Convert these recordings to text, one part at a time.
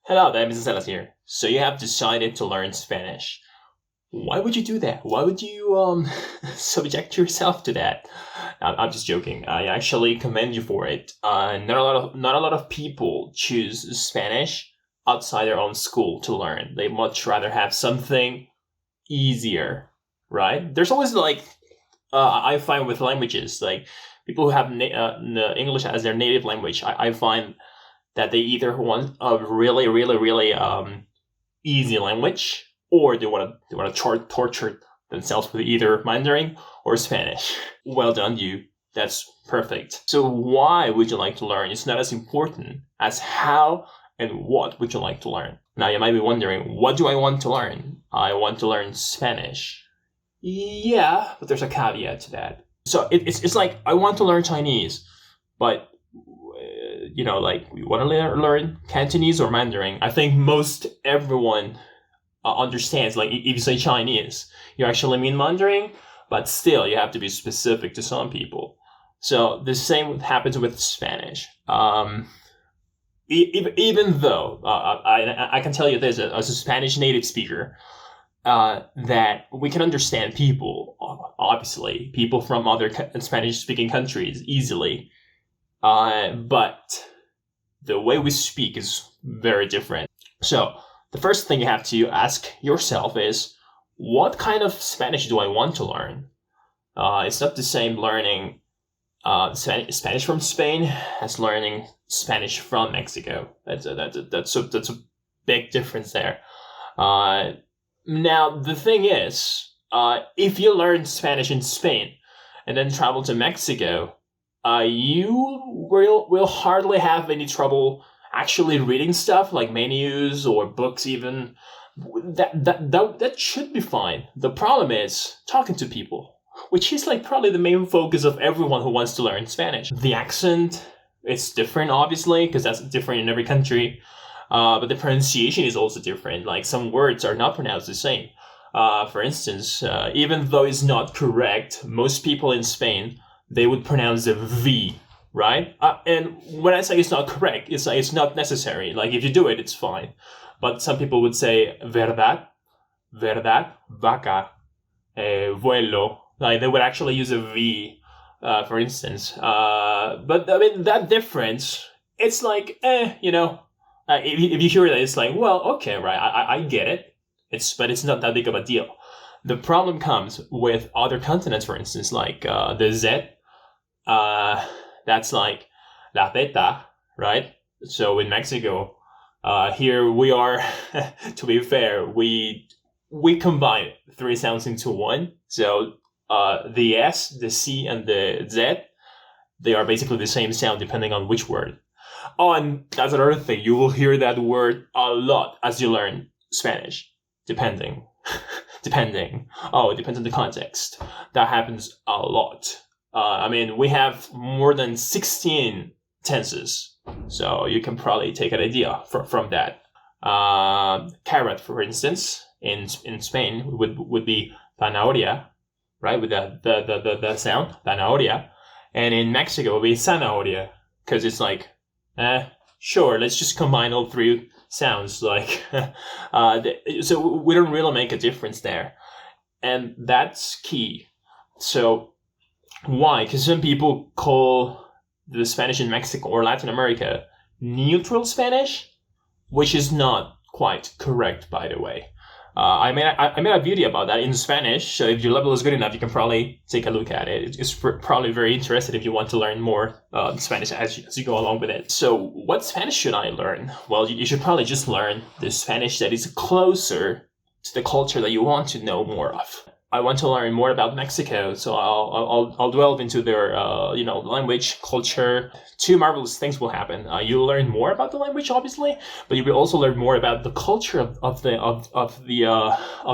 Hello there, Mrs. Salas here. So you have decided to learn Spanish. Why would you do that? Why would you subject yourself to that? I'm just joking. I actually commend you for it. Not a lot of people choose Spanish outside their own school to learn. They much rather have something easier, right? There's always I find with languages, like people who have English as their native language, I find that they either want a really easy language, or they want to torture themselves with either Mandarin or Spanish. Well done, you. That's perfect. So why would you like to learn? It's not as important as how and what would you like to learn. Now you might be wondering, what do I want to learn? I want to learn Spanish. Yeah, but there's a caveat to that. So it's like I want to learn Chinese, but we want to learn Cantonese or Mandarin. I think most everyone understands, like, if you say Chinese, you actually mean Mandarin, but still you have to be specific to some people. So the same happens with Spanish. Even though I can tell you this as a Spanish native speaker, that we can understand people, obviously, people from other Spanish-speaking countries easily. But the way we speak is very different. So the first thing you have to ask yourself is, what kind of Spanish do I want to learn? It's not the same learning Spanish from Spain as learning Spanish from Mexico. That's a big difference there. Now the thing is, if you learn Spanish in Spain and then travel to Mexico, you will hardly have any trouble actually reading stuff like menus or books even. That should be fine. The problem is talking to people, which is like probably the main focus of everyone who wants to learn Spanish. The accent, it's different, obviously, because that's different in every country. But the pronunciation is also different. Like, some words are not pronounced the same. For instance, even though it's not correct, most people in Spain, they would pronounce the V, right? And when I say it's not correct, it's like it's not necessary. Like, if you do it, it's fine. But some people would say verdad, vaca, vuelo. Like, they would actually use a V, for instance. But I mean, that difference, it's like, if you hear that, it's like, well, okay, right, I get it. But it's not that big of a deal. The problem comes with other continents, for instance, like the Z. That's like la beta, right? So in Mexico, here we are, to be fair, we combine three sounds into one. So the S, the C, and the Z, they are basically the same sound depending on which word. Oh, and that's another thing. You will hear that word a lot as you learn Spanish, depending. Oh, it depends on the context. That happens a lot. We have more than 16 tenses, so you can probably take an idea from that. Carrot, for instance, in Spain would be zanahoria, right, with the sound zanahoria, and in Mexico it would be zanahoria, because it's like, sure, let's just combine all three sounds, like, so we don't really make a difference there, and that's key. So why? Because some people call the Spanish in Mexico or Latin America neutral Spanish, which is not quite correct, by the way. I made a video about that in Spanish, so if your level is good enough, you can probably take a look at it. It's probably very interesting if you want to learn more Spanish as you go along with it. So what Spanish should I learn? Well, you should probably just learn the Spanish that is closer to the culture that you want to know more of. I want to learn more about Mexico, so I'll delve into their language, culture. Two marvelous things will happen. You'll learn more about the language, obviously, but you will also learn more about the culture of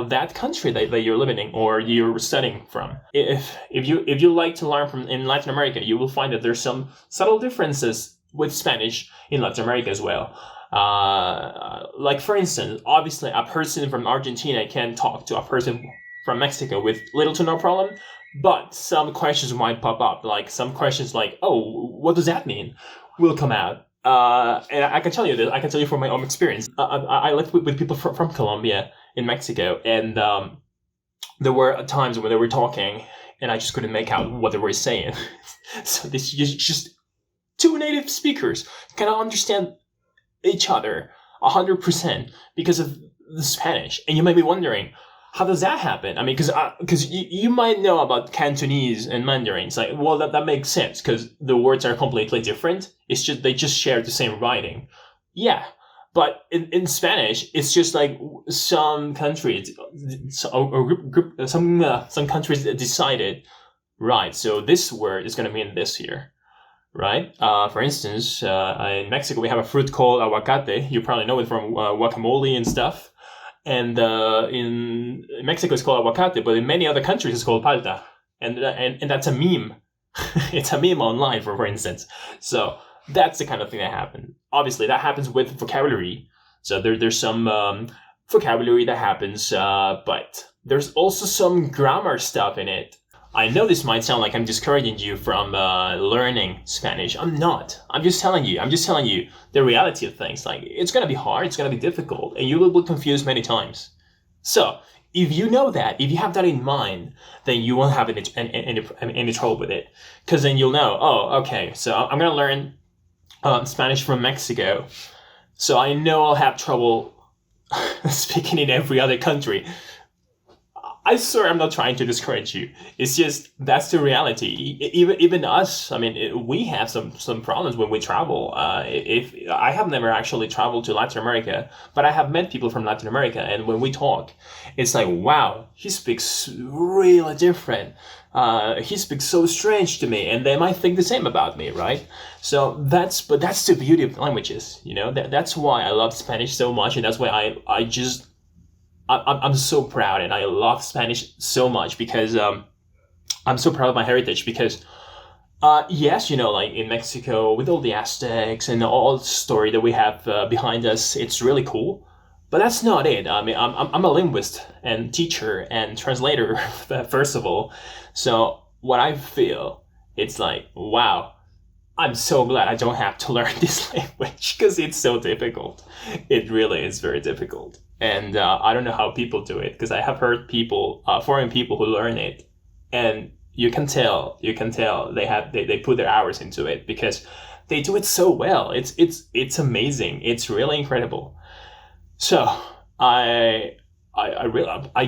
that country that you're living in or you're studying from. If you like to learn in Latin America, you will find that there's some subtle differences with Spanish in Latin America as well. Like, for instance, obviously a person from Argentina can talk to a person from Mexico with little to no problem, but some questions might pop up, like some questions like, oh, what does that mean, will come out. And I can tell you this. I can tell you from my own experience. I lived with people from Colombia in Mexico, and there were times when they were talking, and I just couldn't make out what they were saying. So this just two native speakers cannot understand each other 100% because of the Spanish. And you might be wondering, how does that happen? I mean, because you might know about Cantonese and Mandarin. It's like, well, that makes sense because the words are completely different. It's just they just share the same writing. Yeah, but in Spanish, it's just like some countries, some countries decided, right? So this word is going to mean this here, right? For instance, in Mexico, we have a fruit called aguacate. You probably know it from guacamole and stuff. And in Mexico, it's called aguacate, but in many other countries, it's called palta. And that's a meme. It's a meme online, for instance. So that's the kind of thing that happens. Obviously, that happens with vocabulary. So there's some vocabulary that happens, but there's also some grammar stuff in it. I know this might sound like I'm discouraging you from learning Spanish. I'm not. I'm just telling you the reality of things. Like, it's going to be hard, it's going to be difficult, and you will be confused many times. So, if you know that, if you have that in mind, then you won't have any trouble with it. Because then you'll know, oh, okay, so I'm going to learn Spanish from Mexico. So I know I'll have trouble speaking in every other country. I swear I'm not trying to discourage you. It's just, that's the reality. Even us, I mean, we have some problems when we travel. If I have never actually traveled to Latin America, but I have met people from Latin America, and when we talk, it's like, wow, he speaks really different. He speaks so strange to me, and they might think the same about me, right? So that's the beauty of languages, you know. That's why I love Spanish so much, and that's why I'm so proud, and I love Spanish so much because I'm so proud of my heritage. Because yes, you know, like in Mexico with all the Aztecs and all the story that we have behind us, it's really cool. But that's not it. I mean, I'm a linguist and teacher and translator first of all. So what I feel, it's like, wow, I'm so glad I don't have to learn this language because it's so difficult. It really is very difficult. And I don't know how people do it, because I have heard people, foreign people who learn it, and you can tell they put their hours into it because they do it so well. It's amazing. It's really incredible. So I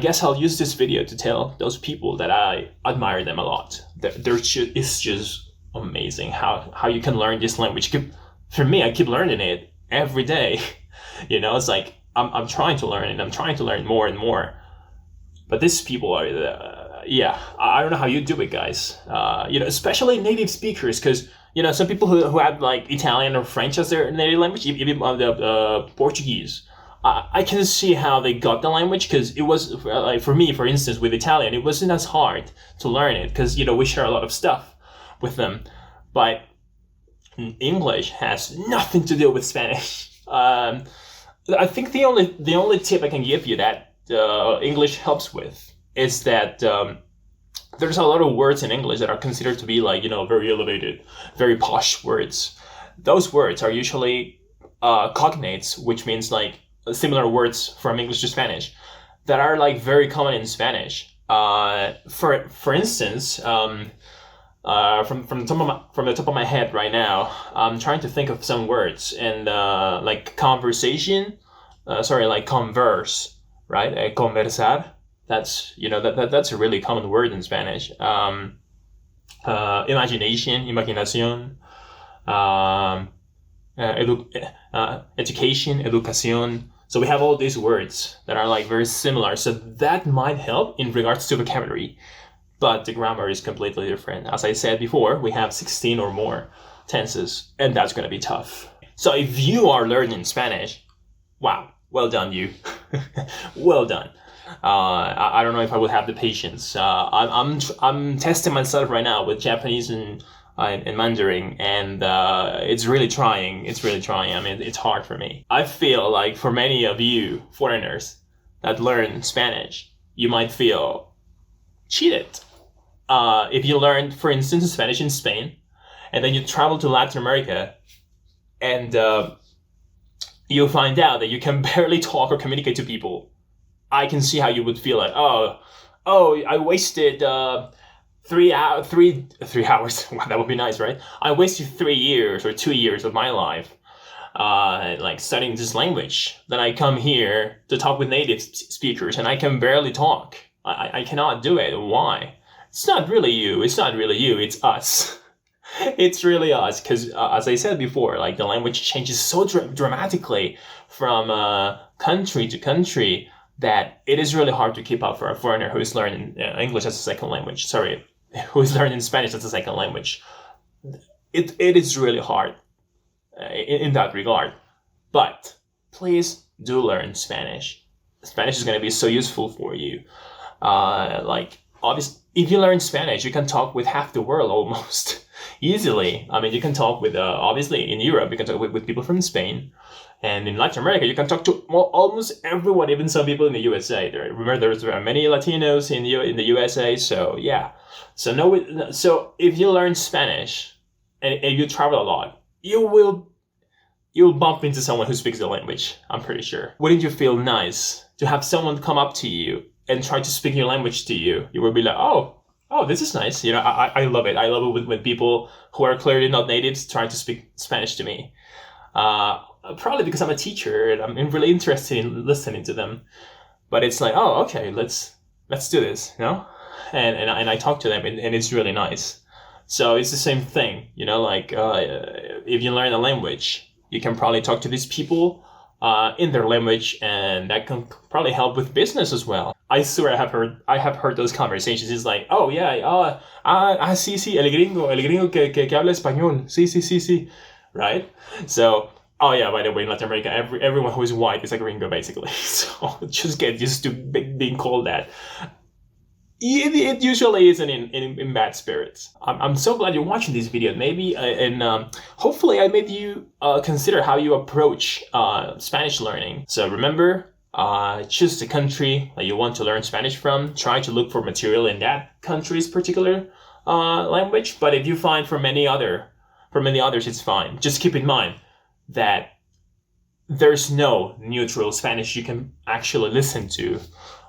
guess I'll use this video to tell those people that I admire them a lot. It's just amazing how you can learn this language. For me, I keep learning it every day. You know, it's like, I'm trying to learn it. I'm trying to learn more and more. But these people are, I don't know how you do it, guys. You know, especially native speakers, because, you know, some people who have like Italian or French as their native language, even the Portuguese, I can see how they got the language, because it was, like for me, for instance, with Italian, it wasn't as hard to learn it, because, you know, we share a lot of stuff with them. But English has nothing to do with Spanish. I think the only tip I can give you that English helps with is that there's a lot of words in English that are considered to be like, you know, very elevated, very posh words. Those words are usually cognates, which means like similar words from English to Spanish that are like very common in Spanish. For instance, from the top of my head right now, I'm trying to think of some words, and like conversation, like converse, right? Conversar. That's, you know, that's a really common word in Spanish. Imagination, imaginación, education, educación. So we have all these words that are like very similar. So that might help in regards to vocabulary. But the grammar is completely different. As I said before, we have 16 or more tenses, and that's going to be tough. So if you are learning Spanish, wow, well done, you. Well done. I don't know if I would have the patience. I'm testing myself right now with Japanese and Mandarin, and it's really trying. I mean, it's hard for me. I feel like for many of you foreigners that learn Spanish, you might feel cheated. If you learn, for instance, Spanish in Spain, and then you travel to Latin America, and you'll find out that you can barely talk or communicate to people, I can see how you would feel like, oh, I wasted 3 hours. Wow, that would be nice, right? I wasted 3 years or 2 years of my life like studying this language. Then I come here to talk with native speakers and I can barely talk. I cannot do it. Why? It's not really you. It's It's us. It's really us. Because as I said before, like the language changes so dramatically from country to country that it is really hard to keep up for a foreigner who is learning English as a second language. Sorry, who is learning Spanish as a second language. It is really hard in that regard. But please do learn Spanish. Spanish is going to be so useful for you. Like, obviously, if you learn Spanish, you can talk with half the world almost easily. I mean, you can talk with, obviously, in Europe, you can talk with people from Spain. And in Latin America, you can talk to almost everyone, even some people in the USA. Remember, there are many Latinos in the USA, so yeah. So if you learn Spanish and if you travel a lot, you'll bump into someone who speaks the language, I'm pretty sure. Wouldn't you feel nice to have someone come up to you and try to speak your language to you? You will be like, oh, this is nice. You know, I love it. I love it when people who are clearly not natives trying to speak Spanish to me. Probably because I'm a teacher and I'm really interested in listening to them. But it's like, oh, okay, let's do this, you know? And I talk to them and it's really nice. So it's the same thing, you know, like if you learn a language, you can probably talk to these people in their language, and that can probably help with business as well. I swear I have heard those conversations. It's like, oh yeah, sí, el gringo que habla español, sí, right? So, oh yeah, by the way, in Latin America, everyone who is white is a gringo basically. So just get used to being called that. It usually isn't in bad spirits. I'm so glad you're watching this video. Maybe and hopefully I made you consider how you approach Spanish learning. So remember, choose the country that you want to learn Spanish from. Try to look for material in that country's particular language. But if you find from many others, it's fine. Just keep in mind that there's no neutral Spanish you can actually listen to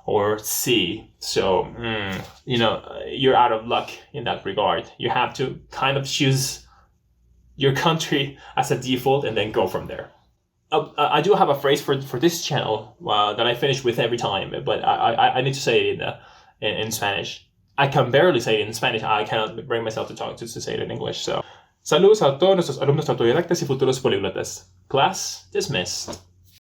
or see. So, you know, you're out of luck in that regard. You have to kind of choose your country as a default and then go from there. I do have a phrase for this channel that I finish with every time, but I need to say it in Spanish. I can barely say it in Spanish. I cannot bring myself to say it in English. So, saludos a todos nuestros alumnos autodidactas y futuros políglotas. Class dismissed.